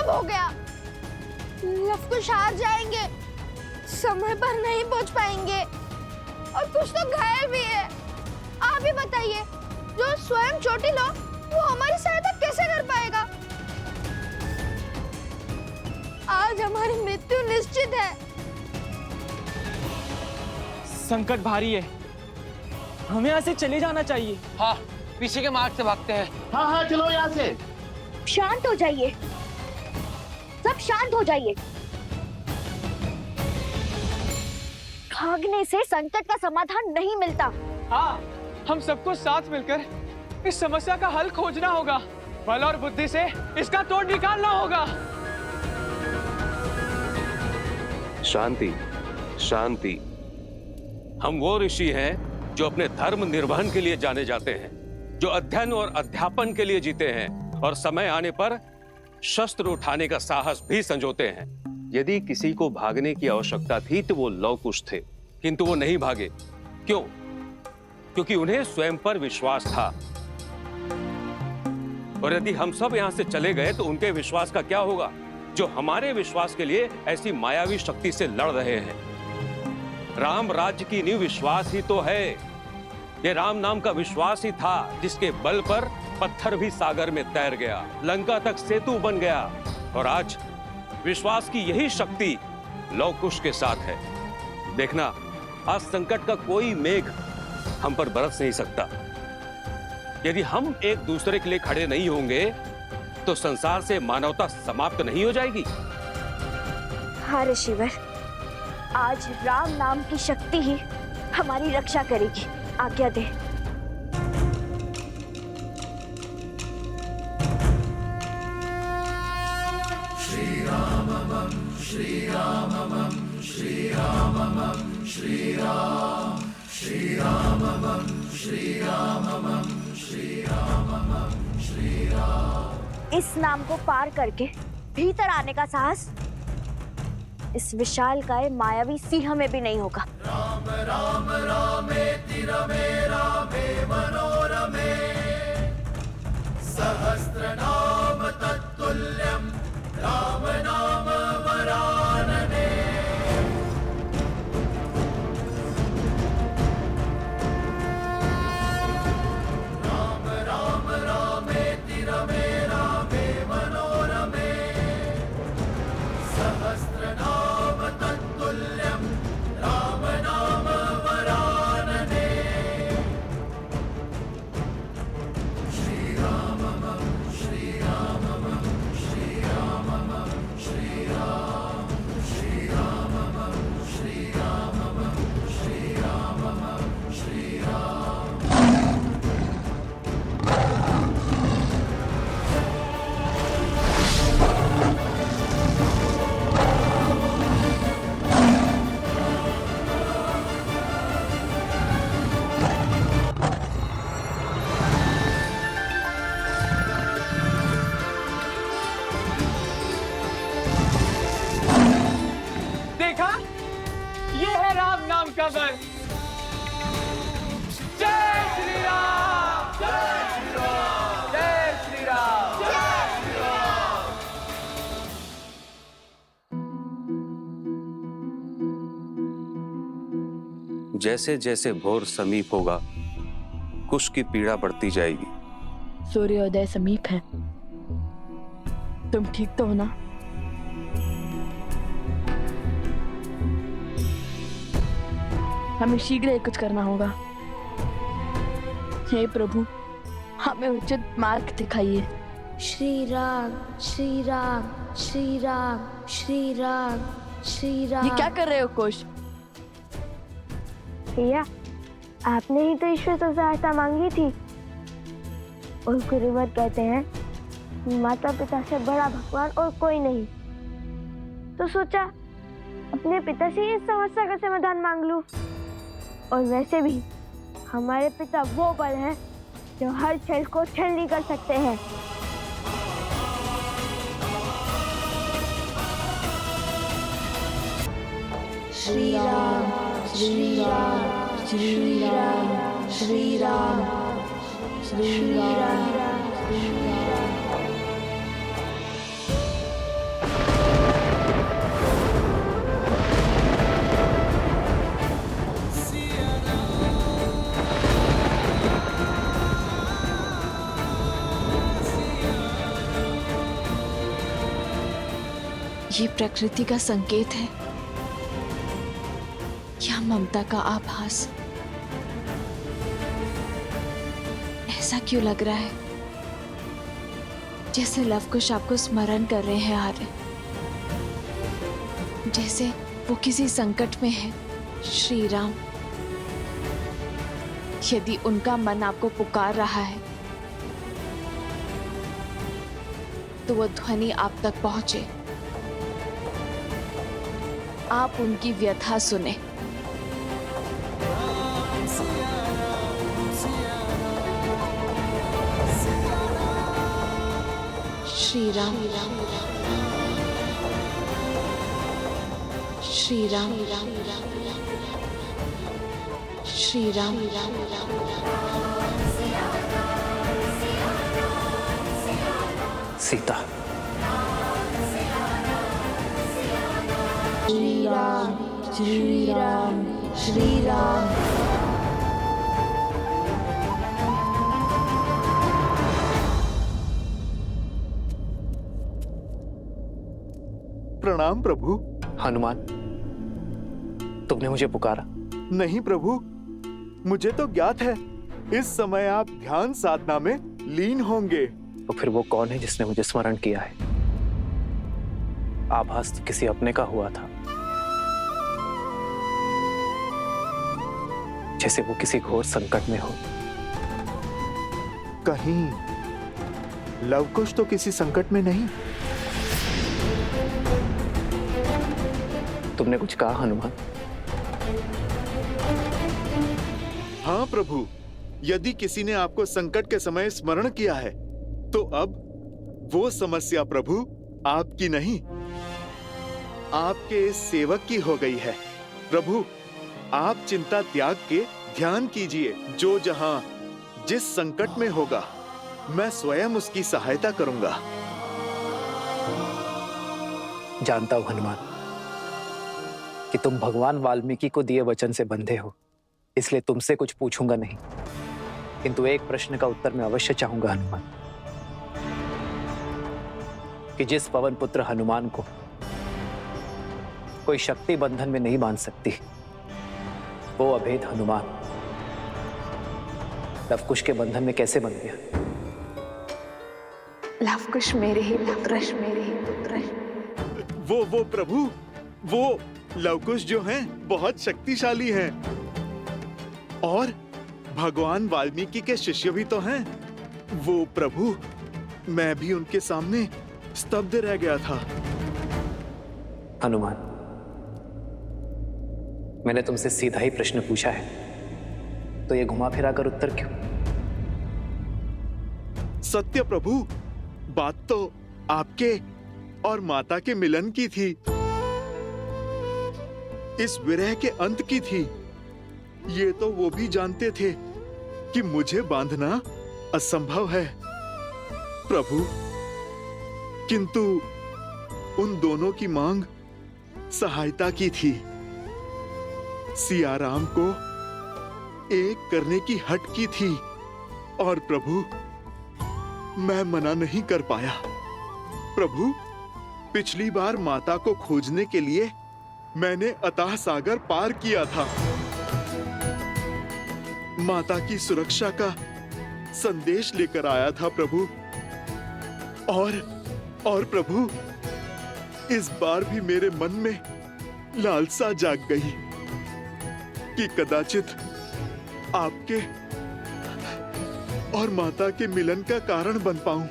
खराब हो गया। लवकुश हार जाएंगे, समय पर नहीं पहुंच पाएंगे और कुछ तो घायल भी है। आप ही बताइए, जो स्वयं चोटिल हो वो हमारी सहायता कैसे कर पाएगा? आज हमारी मृत्यु निश्चित है। संकट भारी है, हमें यहाँ से चले जाना चाहिए। हाँ, पीछे के मार्ग से भागते हैं। हाँ हाँ चलो यहाँ से। शांत हो जाइए, सब शांत हो जाइए। भागने से संकट का समाधान नहीं मिलता। हाँ, हम सबको साथ मिलकर इस समस्या का हल खोजना होगा। बल और बुद्धि से इसका तोड़ निकालना होगा। शांति, शांति। हम वो ऋषि हैं जो अपने धर्म निर्वहन के लिए जाने जाते हैं, जो अध्ययन और अध्यापन के लिए जीते हैं और समय आने पर शस्त्र उठाने का साहस भी संजोते हैं। यदि किसी को भागने की आवश्यकता थी तो वो लवकुश थे, किंतु वो नहीं भागे। क्यों? क्योंकि उन्हें स्वयं पर विश्वास था। और यदि हम सब यहां से चले गए तो उनके विश्वास का क्या होगा, जो हमारे विश्वास के लिए ऐसी मायावी शक्ति से लड़ रहे हैं। राम राज्य की नींव विश्वास ही तो है। ये राम नाम का विश्वास ही था जिसके बल पर पत्थर भी सागर में तैर गया, लंका तक सेतु बन गया। और आज विश्वास की यही शक्ति लवकुश के साथ है। देखना, आज संकट का कोई मेघ हम पर बरस नहीं सकता। यदि हम एक दूसरे के लिए खड़े नहीं होंगे तो संसार से मानवता समाप्त नहीं हो जाएगी। हाँ ऋषिवर, आज राम नाम की शक्ति ही हमारी रक्षा करेगी। आज्ञा दे। श्री रामम श्री रामम श्री रामम श्री राम श्री रामम श्री रामम श्री रामम श्री राम। इस नाम को पार करके भीतर आने का साहस इस विशालकाय मायावी सिंह में भी नहीं होगा। राम राम रामेति रमे रामे मनोरमे सहस्रनाम तत्तुल्यं राम नाम वरानने। राम राम रामेति रमे रामे मनोरमे सहस्रनाम तत्तुल्यं राम नाम वरानने। श्री रामम श्री रामम श्री रामम श्री राम श्री रामम श्री रामम श्री रामम श्री राम। देखा, ये है राम नाम का बल। जय श्री राम, जय श्री राम, जय श्री राम, जय श्री राम। जैसे जैसे भोर समीप होगा, कुश की पीड़ा बढ़ती जाएगी। सूर्योदय समीप है। तुम ठीक तो हो ना? हमें शीघ्र ही कुछ करना होगा। हे प्रभु, हमें उचित मार्ग दिखाइए। श्री राम श्री राम श्री राम श्री राम श्री राम। ये क्या कर रहे हो कुश? भैया, आपने ही तो ईश्वर से सहायता मांगी थी। और गुरुवर कहते हैं माता पिता से बड़ा भगवान और कोई नहीं। तो सोचा अपने पिता से इस समस्या का समाधान मांग लूं। और वैसे भी हमारे पिता वो बल हैं जो हर छल को छलनी कर सकते हैं। श्री राम श्री राम श्री राम श्री राम श्री राम श्री राम। ये प्रकृति का संकेत है या ममता का आभास? ऐसा क्यों लग रहा है जैसे लवकुश आपको स्मरण कर रहे हैं आर्य, जैसे वो किसी संकट में है। श्री राम, यदि उनका मन आपको पुकार रहा है तो वो ध्वनि आप तक पहुंचे, आप उनकी व्यथा सुने। श्री राम, श्री राम, श्री राम। सीता, श्री राम, श्री राम, श्री राम। प्रणाम प्रभु। हनुमान, तुमने मुझे पुकारा? नहीं प्रभु, मुझे तो ज्ञात है इस समय आप ध्यान साधना में लीन होंगे। तो फिर वो कौन है जिसने मुझे स्मरण किया है? आभास तो किसी अपने का हुआ था, जैसे वो किसी घोर संकट में हो। कहीं लवकुश तो किसी संकट में नहीं? तुमने कुछ कहा हनुमान? हाँ प्रभु, यदि किसी ने आपको संकट के समय स्मरण किया है तो अब वो समस्या प्रभु आपकी नहीं, आपके इस सेवक की हो गई है। प्रभु, आप चिंता त्याग के ध्यान कीजिए। जो जहां जिस संकट में होगा मैं स्वयं उसकी सहायता करूंगा। जानता हूं हनुमान कि तुम भगवान वाल्मीकि को दिए वचन से बंधे हो, इसलिए तुमसे कुछ पूछूंगा नहीं, किंतु एक प्रश्न का उत्तर मैं अवश्य चाहूंगा हनुमान, कि जिस पवन पुत्र हनुमान को कोई शक्ति बंधन में नहीं बांध सकती, वो अभेद हनुमान लवकुश के बंधन में कैसे बन गया? लवकुश मेरे ही पुत्र, मेरे ही पुत्र। वो प्रभु, वो लवकुश जो हैं बहुत शक्तिशाली हैं और भगवान वाल्मीकि के शिष्य भी तो हैं। वो प्रभु, मैं भी उनके सामने स्तब्ध रह गया था। हनुमान, मैंने तुमसे सीधा ही प्रश्न पूछा है, तो ये घुमा फिरा कर उत्तर क्यों? सत्य प्रभु, बात तो आपके और माता के मिलन की थी, इस विरह के अंत की थी। ये तो वो भी जानते थे कि मुझे बांधना असंभव है प्रभु, किंतु उन दोनों की मांग सहायता की थी। सिया राम को एक करने की हट की थी और प्रभु मैं मना नहीं कर पाया। प्रभु, पिछली बार माता को खोजने के लिए मैंने अथाह सागर पार किया था। माता की सुरक्षा का संदेश लेकर आया था प्रभु, और प्रभु इस बार भी मेरे मन में लालसा जाग गई कि कदाचित आपके और माता के मिलन का कारण बन पाऊं।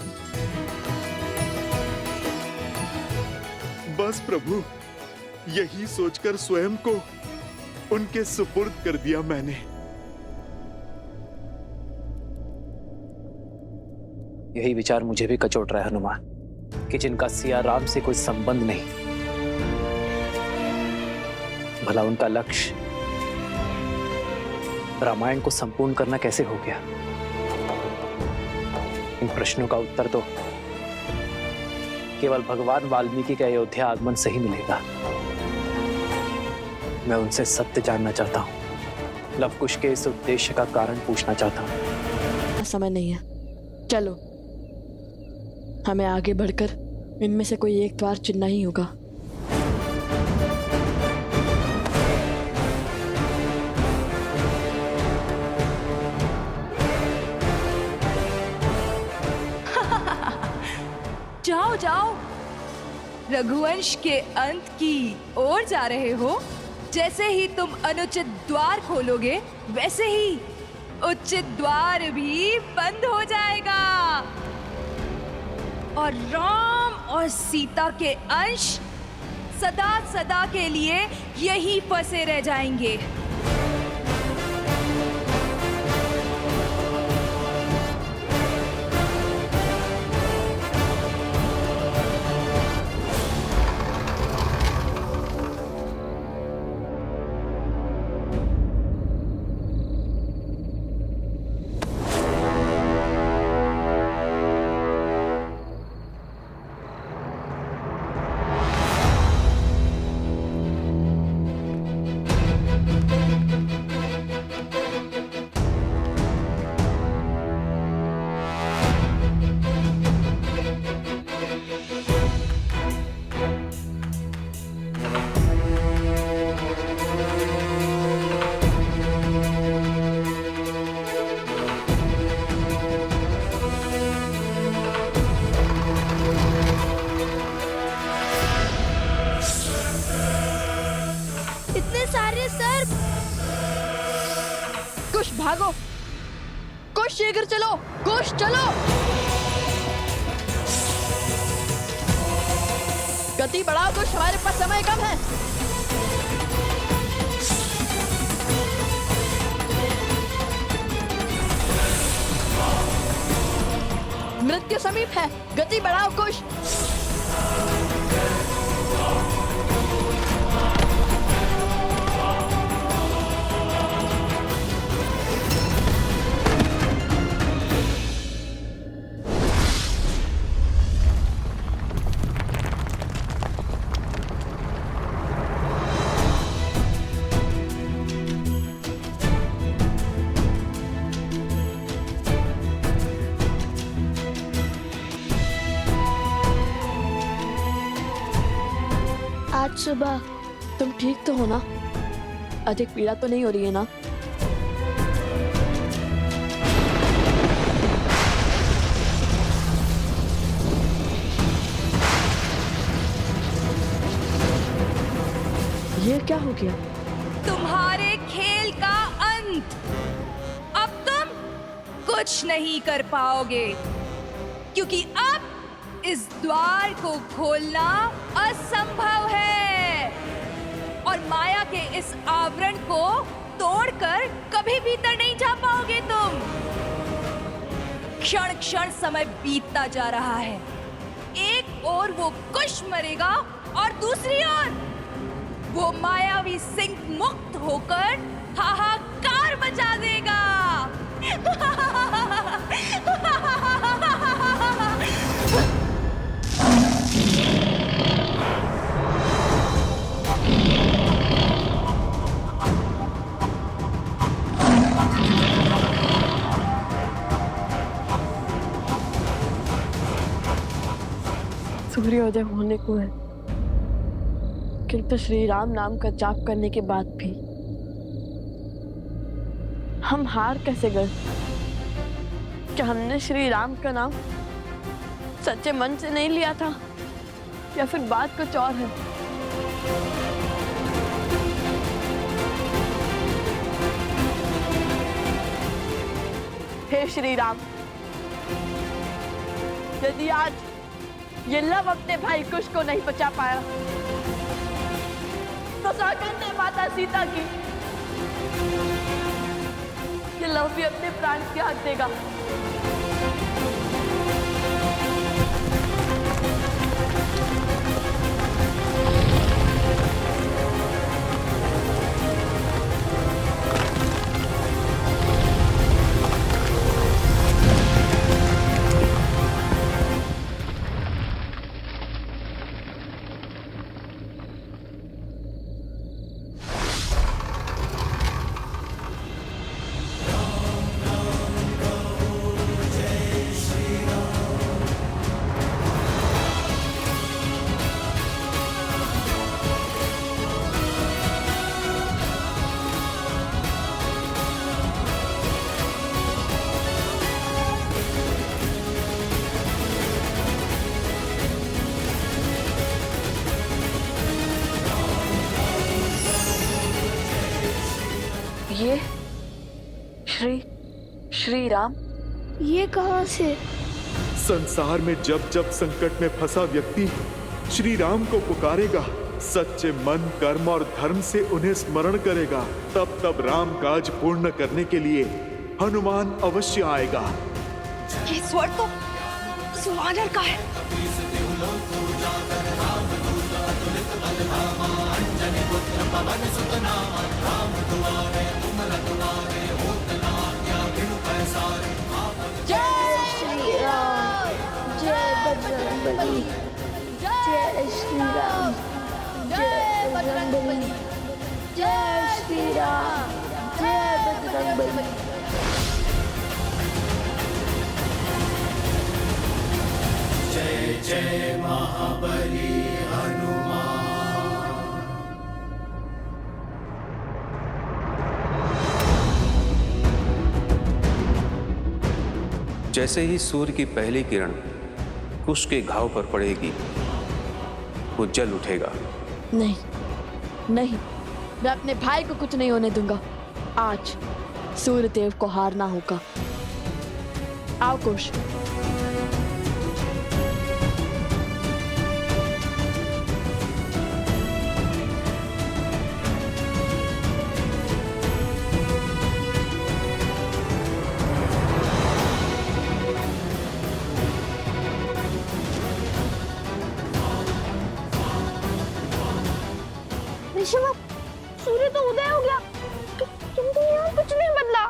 बस प्रभु, यही सोचकर स्वयं को उनके सुपुर्द कर दिया मैंने। यही विचार मुझे भी कचोट रहा है हनुमान, कि जिनका सिया राम से कोई संबंध नहीं, भला उनका लक्ष्य रामायण को संपूर्ण करना कैसे हो गया? इन प्रश्नों का उत्तर तो केवल भगवान वाल्मीकि के अयोध्या आगमन से ही मिलेगा। मैं उनसे सत्य जानना चाहता हूं, लवकुश के इस उद्देश्य का कारण पूछना चाहता हूं। समय नहीं है, चलो हमें आगे बढ़कर इनमें से कोई एक द्वार चुनना ही होगा। जाओ। रघुवंश के अंत की ओर जा रहे हो। जैसे ही तुम अनुचित द्वार खोलोगे, वैसे ही उचित द्वार भी बंद हो जाएगा और राम और सीता के अंश सदा सदा के लिए यहीं फंसे रह जाएंगे। कुश भागो, कुश शीघ्र चलो, कुश चलो। गति बढ़ाओ कुश, हमारे पास समय कम है। मृत्यु समीप है, गति बढ़ाओ कुश। आज सुबह तुम ठीक तो हो ना? अधिक पीड़ा तो नहीं हो रही है ना? ये क्या हो गया? तुम्हारे खेल का अंत। अब तुम कुछ नहीं कर पाओगे, क्योंकि अब इस द्वार को खोलना असंभव है और माया के इस आवरण को तोड़कर कभी भीतर नहीं जा पाओगे तुम। क्षण क्षण समय बीतता जा रहा है। एक ओर वो कुश मरेगा और दूसरी ओर वो मायावी सिंह मुक्त होकर हाहाकार मचा देगा। सूर्योदय होने को है, किंतु श्री राम नाम का जाप करने के बाद भी हम हार कैसे गए? क्या हमने श्री राम का नाम सच्चे मन से नहीं लिया था, या फिर बात कुछ और है? हे श्री राम, यदि आज ये लव अपने भाई कुश को नहीं बचा पाया, तो सौगंध है माता सीता की, ये लव भी अपने प्राण त्याग देगा। श्री राम? ये कहाँ से? संसार में जब जब संकट में फंसा व्यक्ति श्री राम को पुकारेगा, सच्चे मन, कर्म और धर्म से उन्हें स्मरण करेगा, तब तब राम काज पूर्ण करने के लिए हनुमान अवश्य आएगा। ये स्वर तो सुवानर का है। जय श्री राम, जय बजरंगबली, जय श्री राम, जय बजरंगबली, जय श्री राम, जय बजरंगबली। जैसे ही सूर्य की पहली किरण कुश के घाव पर पड़ेगी, वो जल उठेगा। नहीं नहीं, मैं अपने भाई को कुछ नहीं होने दूंगा। आज सूर्य देव को हारना होगा। आओ कुश। ऋषभ, सूर्य तो उदय हो गया, किंतु यहाँ कुछ नहीं बदला।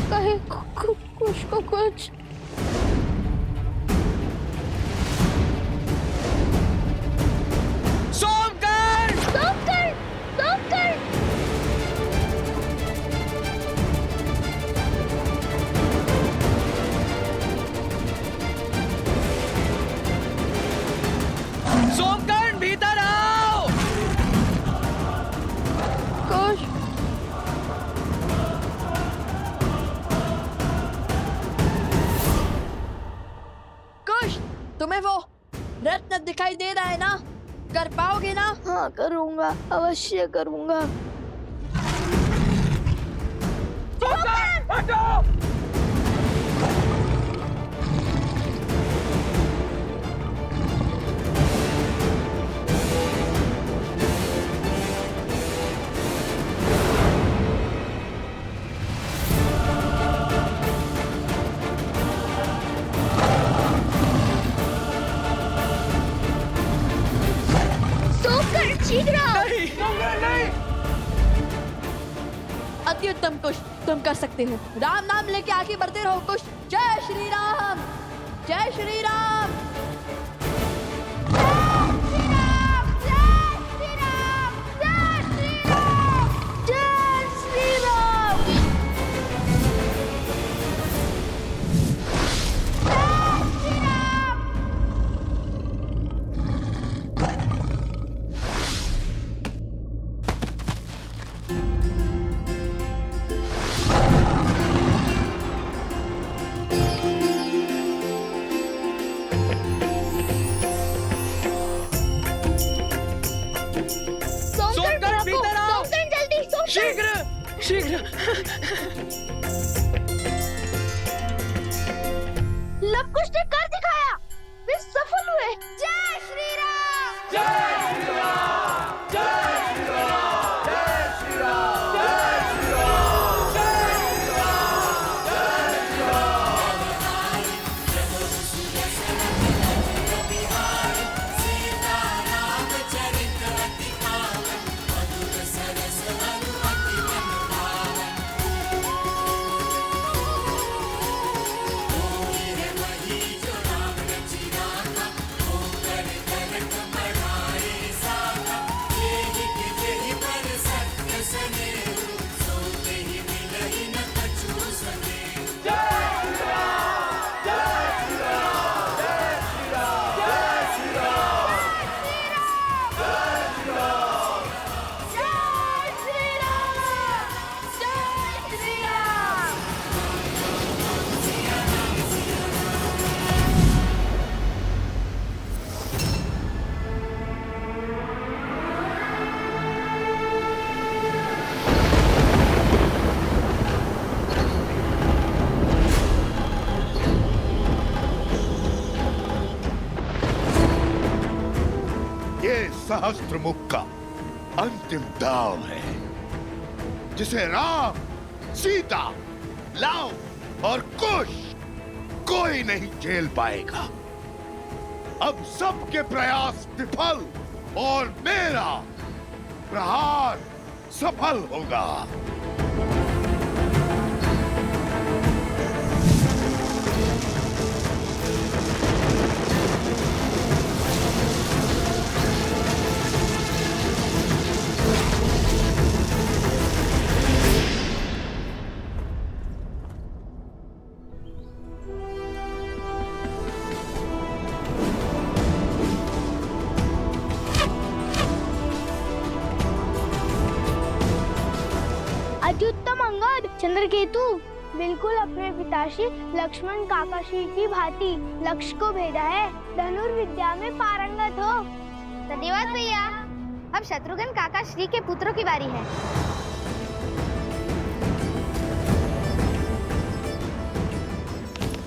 कहे कुछ को कुछ। सोमकर! सोमकर! सोमकर! सोमकर्ण, भीतर आओ! कुश, कुश, तुम्हें वो रत्न दिखाई दे रहा है ना? कर पाओगे ना? हाँ, करूँगा, अवश्य करूँगा। सोमकर्ण, हटो! सोमकर, शीघ्र! नहीं, सोमकर्ण नहीं! अति उत्तम कुश, तुम कर सकते हो। राम नाम लेके आगे बढ़ते रहो कुश। जय श्री राम, जय श्री राम। सोमकर्ण, भीतर आओ! शीघ्र! शीघ्र! लवकुश ने कर दिखाया, वे सफल हुए। जय श्री राम! जय श्री राम! जय श्री राम! जय श्री राम! जय श्री राम! जय श्री राम! जय श्री राम! ये सहस्त्रमुख का अंतिम दाव है, जिसे राम, सीता, लव और कुश कोई नहीं झेल पाएगा। अब सबके प्रयास विफल और मेरा प्रहार सफल होगा। अत्युत्तम अंगद, चंद्रकेतु बिल्कुल अपने पिताश्री लक्ष्मण काकाश्री की भांति लक्ष्य को भेदा है। धनुर्विद्या में पारंगत हो। धन्यवाद भैया। अब शत्रुघ्न काकाश्री के पुत्रों की बारी है।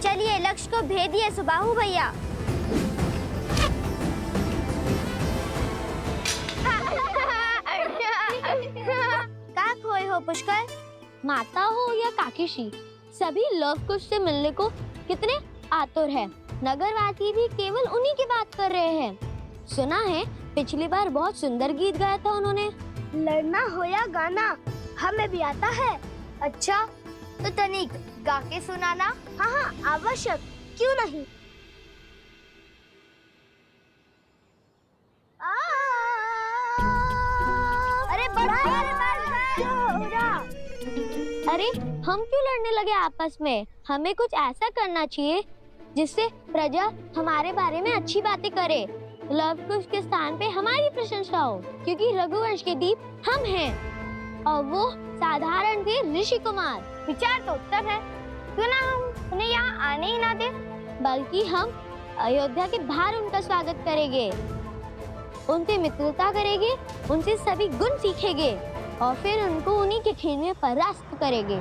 चलिए लक्ष्य को भेदिए सुबाहु भैया। का खोए हो पुष्कर? माता हो या काकीश्री, सभी लव कुश से मिलने को कितने आतुर हैं। नगरवासी भी केवल उन्हीं की बात कर रहे हैं। सुना है पिछली बार बहुत सुंदर गीत गाया था उन्होंने। लड़ना हो या गाना हमें भी आता है। अच्छा तो तनिक गा के सुनाना। हाँ हाँ आवश्यक, क्यों नहीं। अरे अरे हम क्यों लड़ने लगे आपस में? हमें कुछ ऐसा करना चाहिए जिससे प्रजा हमारे बारे में अच्छी बातें करे। लव कुश के स्थान पे हमारी प्रशंसा हो, क्योंकि रघुवंश के दीप हम हैं और वो साधारण थे ऋषि कुमार। विचार तो उत्तम है, क्यों ना हम उन्हें यहाँ आने ही ना दे, बल्कि हम अयोध्या के बाहर उनका स्वागत करेंगे, उनसे मित्रता करेंगे, उनसे सभी गुण सीखेंगे और फिर उनको उन्हीं के खेल में परास्त करेंगे।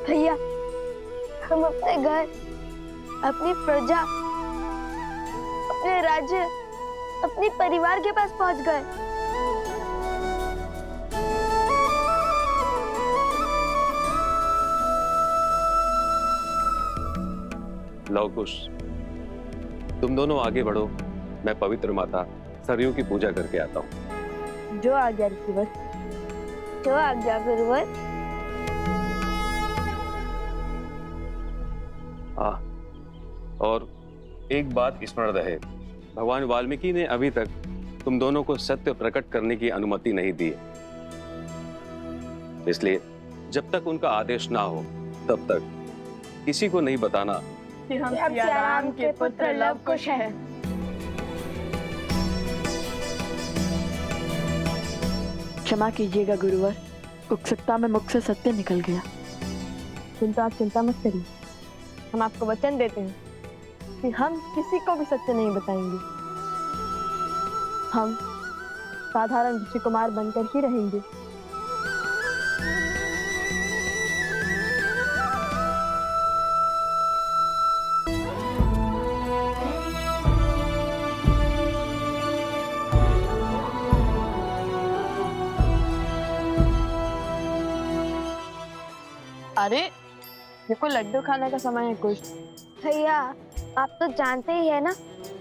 भैया हम अपने घर, अपनी प्रजा, अपने राज्य, अपने परिवार के पास पहुंच गए। लव कुश, तुम दोनों आगे बढ़ो, मैं पवित्र माता सरयू की पूजा करके आता हूँ। जो आज्ञा ऋषिवर, जो आज्ञा गुरुवर। और एक बात स्मरण रहे, भगवान वाल्मीकि ने अभी तक तुम दोनों को सत्य प्रकट करने की अनुमति नहीं दी, इसलिए जब तक उनका आदेश ना हो तब तक किसी को नहीं बताना कि हम सिया राम के पुत्र लव कुश हैं। क्षमा कीजिएगा गुरुवर, उत्सुकता में मुख से सत्य निकल गया। किंतु आप चिंता मत करिए, हम आपको वचन देते हैं कि हम किसी को भी सत्य नहीं बताएंगे। हम साधारण ऋषि कुमार बनकर ही रहेंगे। अरे ये कोई लड्डू खाने का समय है कुछ? भैया आप तो जानते ही है ना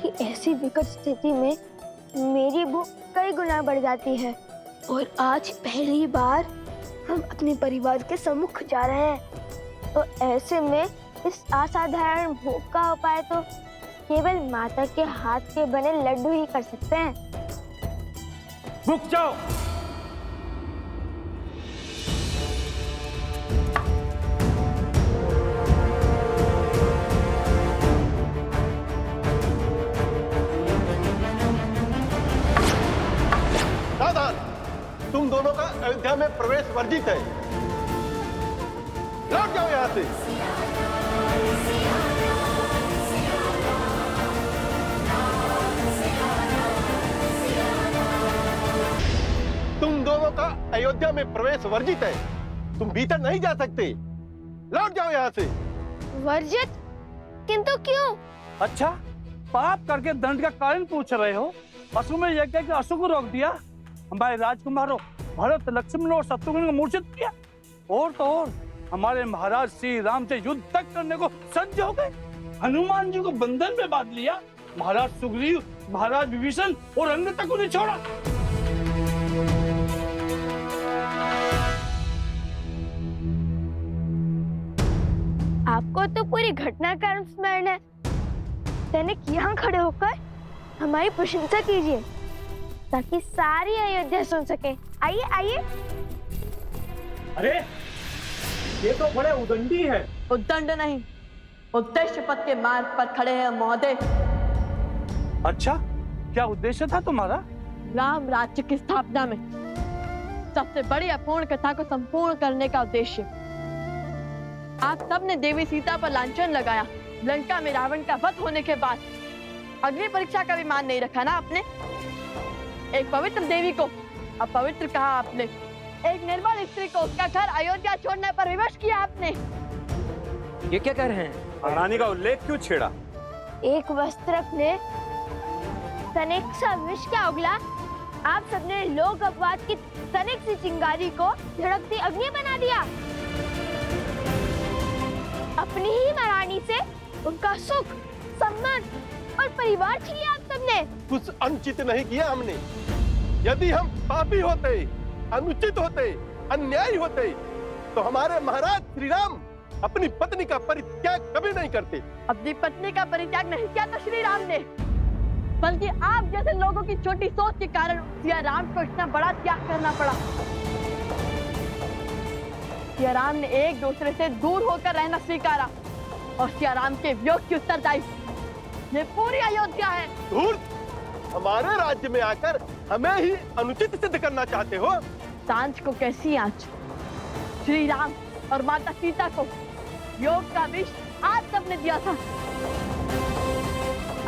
कि ऐसी विकट स्थिति में मेरी भूख कई गुना बढ़ जाती है, और आज पहली बार हम अपने परिवार के सम्मुख जा रहे हैं, तो ऐसे में इस असाधारण भूख का उपाय तो केवल माता के हाथ के बने लड्डू ही कर सकते हैं। रुक जाओ। अयोध्या में प्रवेश वर्जित है। लौट जाओ यहाँ से। तुम दोनों का अयोध्या में प्रवेश वर्जित है। तुम भीतर नहीं जा सकते। लौट जाओ यहाँ से। वर्जित? किंतु क्यों? अच्छा, पाप करके दंड का कारण पूछ रहे हो? अश्वमेध यज्ञ के अश्व को रोक दिया, हमारे राजकुमारों भरत, लक्ष्मण और शत्रुघ्न को मूर्छित किया, और तो और हमारे महाराज श्री राम से युद्ध तक करने को सज्ज हो गए। हनुमान जी को बंधन में बांध लिया। महाराज सुग्रीव, महाराज विभीषण और अन्य तक उन्हें छोड़ा। आपको तो पूरी घटनाक्रम स्मरण है। तनिक यहाँ खड़े होकर हमारी प्रशंसा कीजिए ताकि सारी अयोध्या सुन सके। आइए आइए। अरे ये तो बड़े उदंडी है। उद्दंड नहीं, उद्देश्य पथ के मार्ग पर खड़े हैं महोदय। अच्छा, क्या उद्देश्य था तुम्हारा? राम राज्य की स्थापना में सबसे बड़ी अपूर्ण कथा को संपूर्ण करने का उद्देश्य। आप सबने देवी सीता पर लांछन लगाया। लंका में रावण का वध होने के बाद अग्नि परीक्षा का भी मान नहीं रखा ना आपने। एक पवित्र देवी को अपवित्र कहा आपने। एक निर्मल स्त्री को उसका घर अयोध्या छोड़ने पर विवश किया आपने। ये क्या कह रहे हैं? महारानी का उल्लेख क्यों छेड़ा? एक वस्त्रक ने तनिक सा विष क्या उगला, आप सबने लोक अपवाद की तनिक सी चिंगारी को झड़कती अग्नि बना दिया। अपनी ही महारानी से उनका सुख, सम्मान और परिवार छीन लिया आप सबने। कुछ अनुचित नहीं किया हमने। यदि हम पापी होते, अनुचित होते, अन्यायी होते, तो हमारे महाराज श्री राम अपनी पत्नी का परित्याग कभी नहीं करते। अपनी पत्नी का परित्याग नहीं किया था श्री राम ने, बल्कि आप जैसे लोगों की छोटी सोच के कारण सिया राम को इतना बड़ा त्याग करना पड़ा। सिया राम ने एक दूसरे से दूर होकर रहना स्वीकारा और सिया राम के वियोग की उत्तरदायी ये पूरी अयोध्या है। दूर हमारे राज्य में आकर हमें ही अनुचित सिद्ध करना चाहते हो। सांझ को कैसी आंच? श्री राम और माता सीता को योग का विष आप सबने दिया था।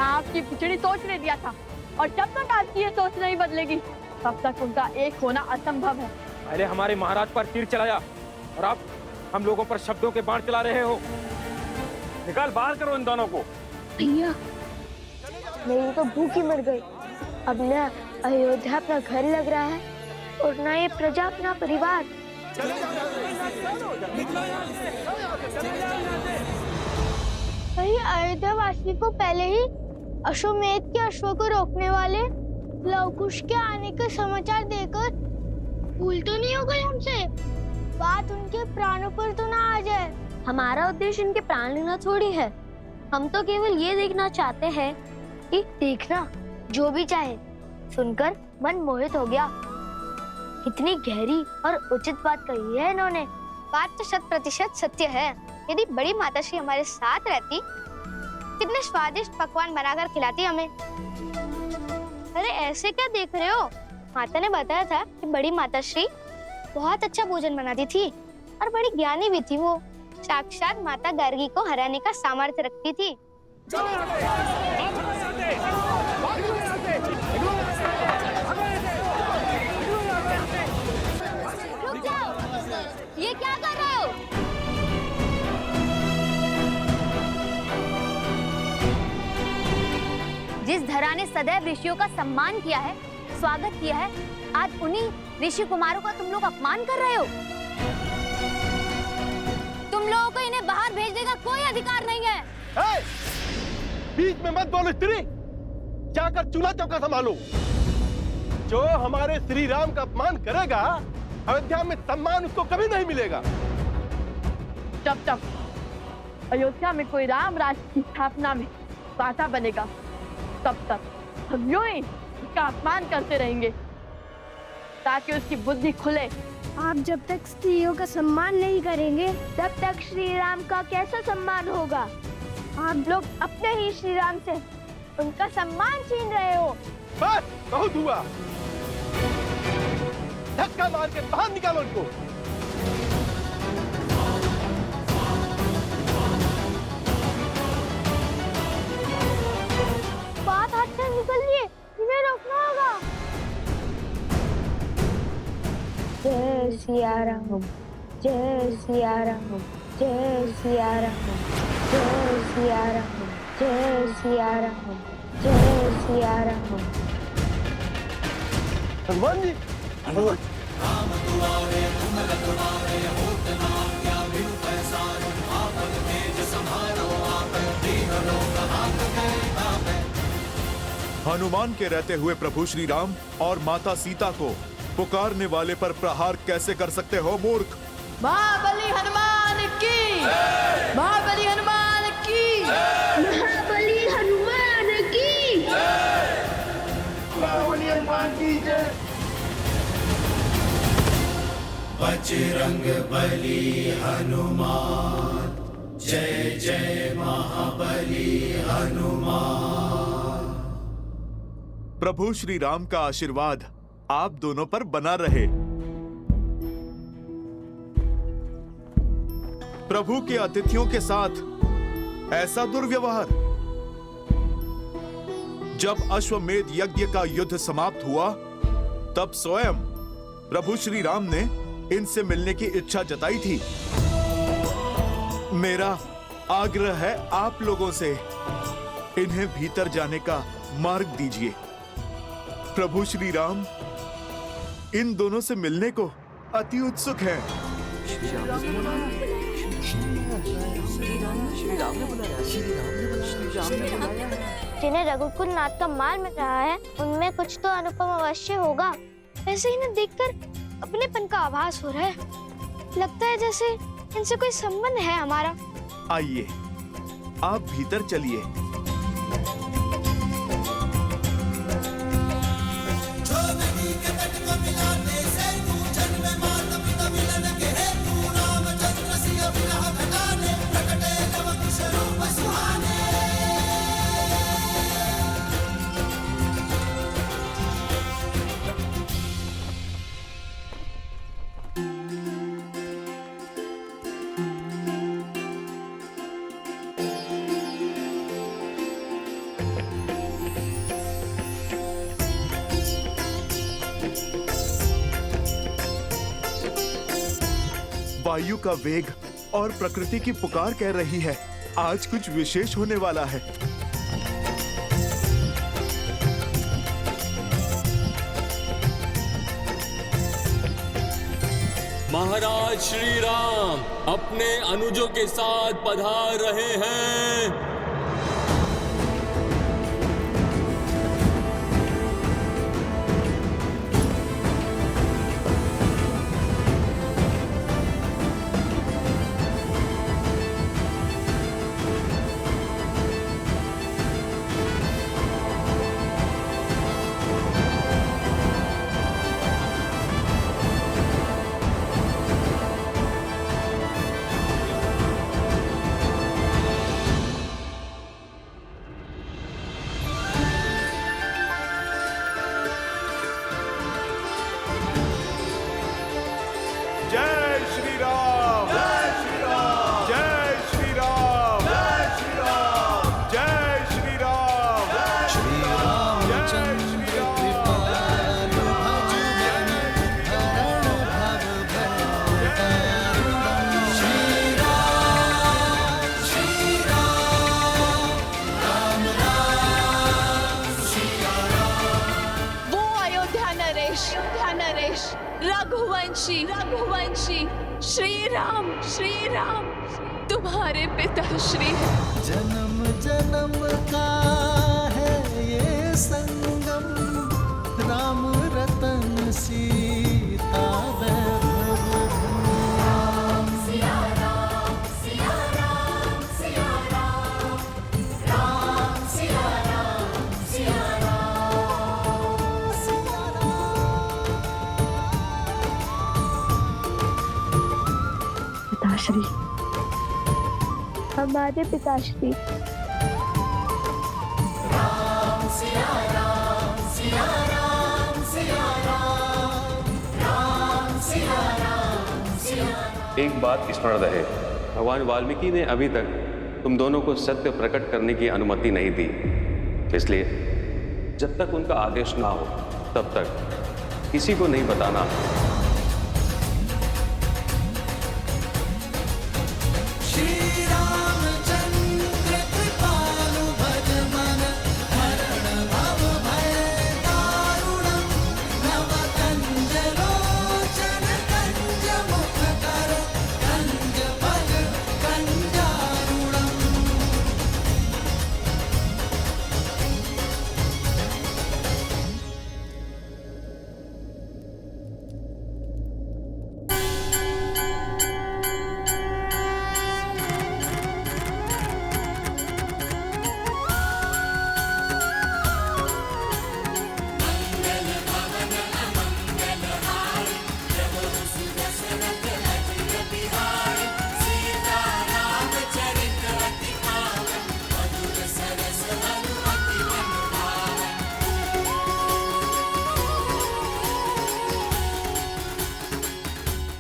आपकी पिछड़ी सोच ने दिया था, और जब तक आपकी ये सोच नहीं बदलेगी तब तक उनका एक होना असंभव है। पहले हमारे महाराज पर तीर चलाया और अब हम लोगों पर शब्दों के बाण चला रहे हो। निकाल बाहर करो इन दोनों को। भैया, मेरी तो भूख ही मर गई। अब न अयोध्या अपना घर लग रहा है और न ये प्रजा अपना परिवार। अयोध्या वासी को पहले ही अश्वमेध के अश्व को रोकने वाले लवकुश के आने का समाचार देकर भूल तो नहीं हो गए हमसे? बात उनके प्राणों पर तो ना आ जाए। हमारा उद्देश्य इनके प्राण लेना थोड़ी है। हम तो केवल ये देखना चाहते हैं कि देखना जो भी चाहे, सुनकर मन मोहित हो गया। इतनी गहरी और उचित बात कही है इन्होंने। बात तो 100% सत्य है। यदि बड़ी माताश्री हमारे साथ रहती, कितने स्वादिष्ट पकवान बनाकर खिलाती हमें। अरे ऐसे क्या देख रहे हो? माता ने बताया था कि बड़ी माताश्री बहुत अच्छा भोजन बनाती थी और बड़ी ज्ञानी भी थी। वो साक्षात माता गार्गी को हराने का सामर्थ्य रखती थी। रुक जाओ, ये क्या कर रहे हो? जिस धरा ने सदैव ऋषियों का सम्मान किया है, स्वागत किया है, आज उन्हीं ऋषि कुमारों का तुम लोग अपमान कर रहे हो। तुम लोगों को इन्हें बाहर भेजने का कोई अधिकार नहीं है। बीच में मत बोलो स्त्री, जाकर चूल्हा चौका संभालो। जो हमारे श्री राम का अपमान करेगा, अयोध्या में सम्मान उसको कभी नहीं मिलेगा। जब तक अयोध्या में कोई राम राज्य की स्थापना में बाधा बनेगा, तब तक हम यूं ही उसका अपमान करते रहेंगे ताकि उसकी बुद्धि खुले। आप जब तक स्त्रियों का सम्मान नहीं करेंगे, तब तक श्री राम का कैसा सम्मान होगा? आप लोग अपने ही श्री राम से उनका सम्मान छीन रहे हो। बस बहुत हुआ। धक्का मार के बाहर निकालो इनको। बात हाथ से निकल रही है, इन्हें रोकना होगा। जय सिया राम, जय सिया राम, जय सिया राम, जय सिया राम, जय सिया राम, जय सिया राम। हनुमान जी, हनुमान हनुमान के रहते हुए प्रभु श्री राम और माता सीता को पुकारने वाले पर प्रहार कैसे कर सकते हो मूर्ख? महाबली हनुमान की, महाबली हनुमान की, महाबली हनुमान की, महाबली हनुमान की जय। बजरंग बली हनुमान, जय जय महाबली हनुमान। प्रभु श्री राम का आशीर्वाद आप दोनों पर बना रहे। प्रभु के अतिथियों के साथ ऐसा दुर्व्यवहार। जब अश्वमेध यज्ञ का युद्ध समाप्त हुआ तब स्वयं प्रभु श्री राम ने इनसे मिलने की इच्छा जताई थी। मेरा आग्रह है आप लोगों से, इन्हें भीतर जाने का मार्ग दीजिए। प्रभु श्री राम इन दोनों से मिलने को अति उत्सुक हैं। जिन्हें रघुकुल नाथ का माल मिल रहा है, उनमें कुछ तो अनुपम अवश्य होगा। वैसे इन्हें देखकर अपनेपन का आभास हो रहा है। लगता है जैसे इनसे कोई संबंध है हमारा। आइए, आप भीतर चलिए। वायु का वेग और प्रकृति की पुकार कह रही है, आज कुछ विशेष होने वाला है। महाराज श्री राम अपने अनुजों के साथ पधार रहे हैं। जय श्री राम, जय श्री राम, जय श्री राम, जय श्री राम, जय श्री राम, श्री राम, जय श्री राम। वो अयोध्या नरेश, रघुवंशी, रघुवंशी, श्री राम तुम्हारे पिता श्री। जन्म जन्म का है ये संगम, राम रतन सीता वैभव। राम सिया राम, सिया राम, सिया राम, राम सिया राम, सिया राम, सिया राम। पिताश्री, हमारे पिताश्री। राम सिया राम, सिया राम, सिया राम, राम एक बात स्मरण रहे, भगवान वाल्मीकि ने अभी तक तुम दोनों को सत्य प्रकट करने की अनुमति नहीं दी। इसलिए जब तक उनका आदेश ना हो तब तक किसी को नहीं बताना।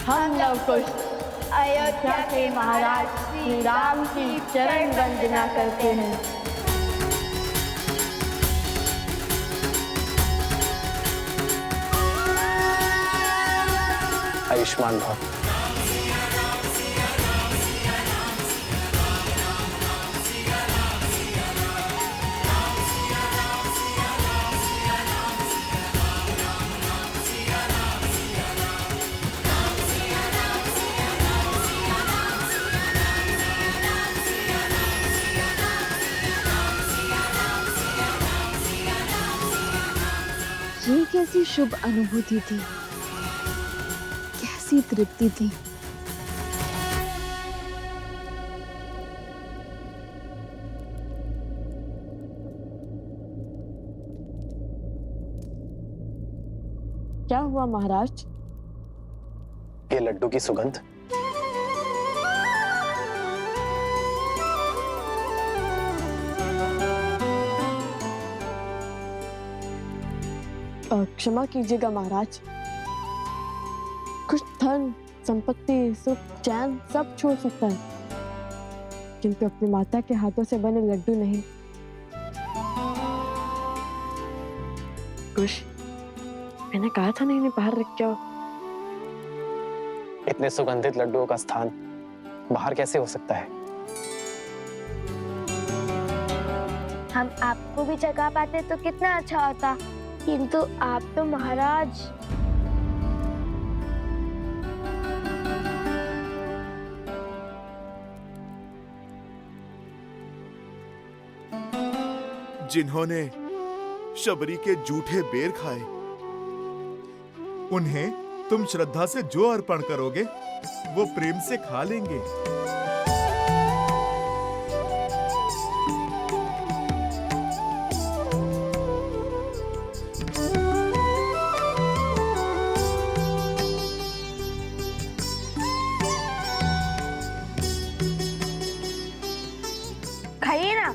हम लवकुश अयोध्या के महाराज श्री राम की चरण वंदना करते हैं। आयुष्मान भव। ये कैसी शुभ अनुभूति थी, कैसी तृप्ति थी। क्या हुआ महाराज? ये लड्डू की सुगंध। क्षमा कीजिएगा महाराज, कुछ धन संपत्ति सुख चैन सब छोड़ सकता है, किंतु अपनी माता के हाथों से बने लड्डू नहीं। कुछ मैंने कहा था नहीं बाहर रख के आओ। इतने सुगंधित लड्डुओं का स्थान बाहर कैसे हो सकता है? हम आपको भी जगा पाते तो कितना अच्छा होता, किंतु आप तो महाराज। जिन्होंने शबरी के जूठे बेर खाए, उन्हें तुम श्रद्धा से जो अर्पण करोगे वो प्रेम से खा लेंगे। खाइए ना।